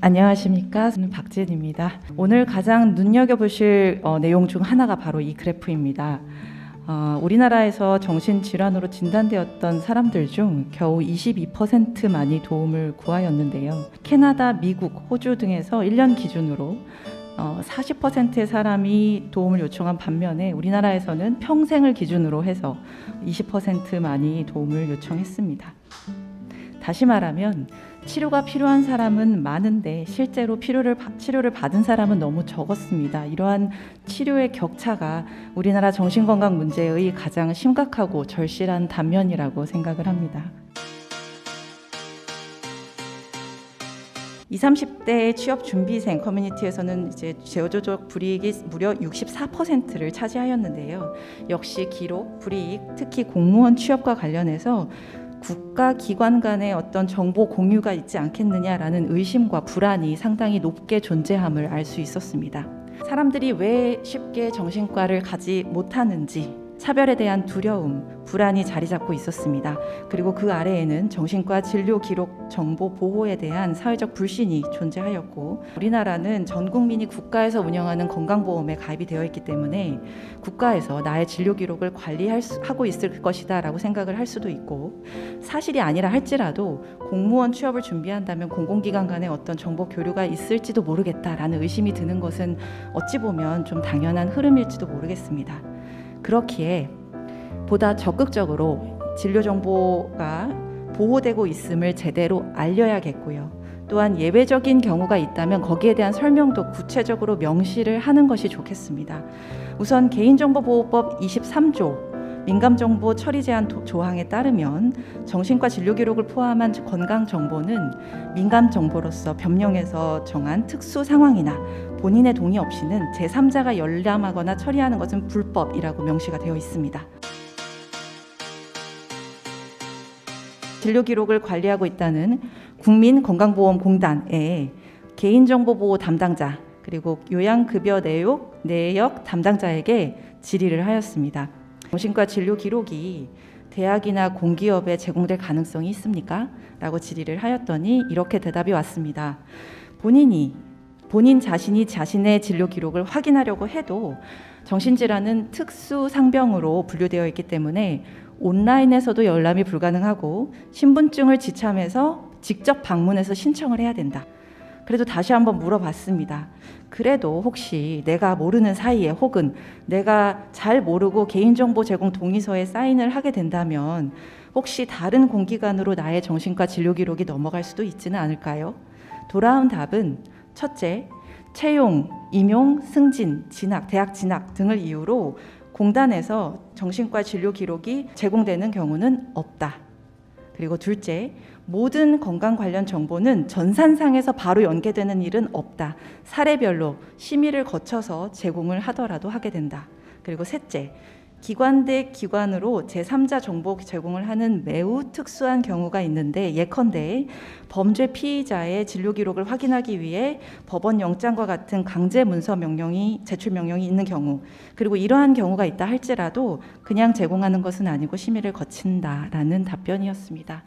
안녕하십니까. 저는 박진입니다. 오늘 가장 눈여겨보실 내용 중 하나가 바로 이 그래프입니다. 우리나라에서 정신질환으로 진단되었던 사람들 중 겨우 22%만이 도움을 구하였는데요. 캐나다, 미국, 호주 등에서 1년 기준으로 40%의 사람이 도움을 요청한 반면에 우리나라에서는 평생을 기준으로 해서 20%만이 도움을 요청했습니다. 다시 말하면 치료가 필요한 사람은 많은데 실제로 치료를 받은 사람은 너무 적었습니다. 이러한 치료의 격차가 우리나라 정신건강 문제의 가장 심각하고 절실한 단면이라고 생각을 합니다. 20, 30대 취업 준비생 커뮤니티에서는 이제 재조적 불이익이 무려 64%를 차지하였는데요. 역시 기록, 불이익, 특히 공무원 취업과 관련해서 국가기관 간의 어떤 정보 공유가 있지 않겠느냐라는 의심과 불안이 상당히 높게 존재함을 알 수 있었습니다. 사람들이 왜 쉽게 정신과를 가지 못하는지 차별에 대한 두려움, 불안이 자리 잡고 있었습니다. 그리고 그 아래에는 정신과 진료 기록 정보 보호에 대한 사회적 불신이 존재하였고, 우리나라는 전 국민이 국가에서 운영하는 건강보험에 가입이 되어 있기 때문에 국가에서 나의 진료 기록을 관리하고 있을 것이다 라고 생각을 할 수도 있고, 사실이 아니라 할지라도 공무원 취업을 준비한다면 공공기관 간의 어떤 정보 교류가 있을지도 모르겠다라는 의심이 드는 것은 어찌 보면 좀 당연한 흐름일지도 모르겠습니다. 그렇기에 보다 적극적으로 진료 정보가 보호되고 있음을 제대로 알려야겠고요. 또한 예외적인 경우가 있다면 거기에 대한 설명도 구체적으로 명시를 하는 것이 좋겠습니다. 우선 개인정보보호법 23조 민감정보 처리 제한 조항에 따르면 정신과 진료 기록을 포함한 건강정보는 민감정보로서 법령에서 정한 특수 상황이나 본인의 동의 없이는 제3자가 열람하거나 처리하는 것은 불법이라고 명시가 되어 있습니다. 진료 기록을 관리하고 있다는 국민건강보험공단에 개인정보보호 담당자 그리고 요양급여 내역 담당자에게 질의를 하였습니다. 정신과 진료 기록이 대학이나 공기업에 제공될 가능성이 있습니까? 라고 질의를 하였더니 이렇게 대답이 왔습니다. 본인 자신이 자신의 진료 기록을 확인하려고 해도 정신질환은 특수 상병으로 분류되어 있기 때문에 온라인에서도 열람이 불가능하고 신분증을 지참해서 직접 방문해서 신청을 해야 된다. 그래도 다시 한번 물어봤습니다. 그래도 혹시 내가 모르는 사이에 혹은 내가 잘 모르고 개인정보 제공 동의서에 사인을 하게 된다면 혹시 다른 공기관으로 나의 정신과 진료 기록이 넘어갈 수도 있지는 않을까요? 돌아온 답은 첫째, 채용, 임용, 승진, 진학, 대학 진학 등을 이유로 공단에서 정신과 진료 기록이 제공되는 경우는 없다. 그리고 둘째, 모든 건강 관련 정보는 전산상에서 바로 연계되는 일은 없다. 사례별로 심의를 거쳐서 제공을 하더라도 하게 된다. 그리고 셋째, 기관 대 기관으로 제3자 정보 제공을 하는 매우 특수한 경우가 있는데, 예컨대 범죄 피의자의 진료 기록을 확인하기 위해 법원 영장과 같은 강제 문서 제출 명령이 있는 경우, 그리고 이러한 경우가 있다 할지라도 그냥 제공하는 것은 아니고 심의를 거친다라는 답변이었습니다.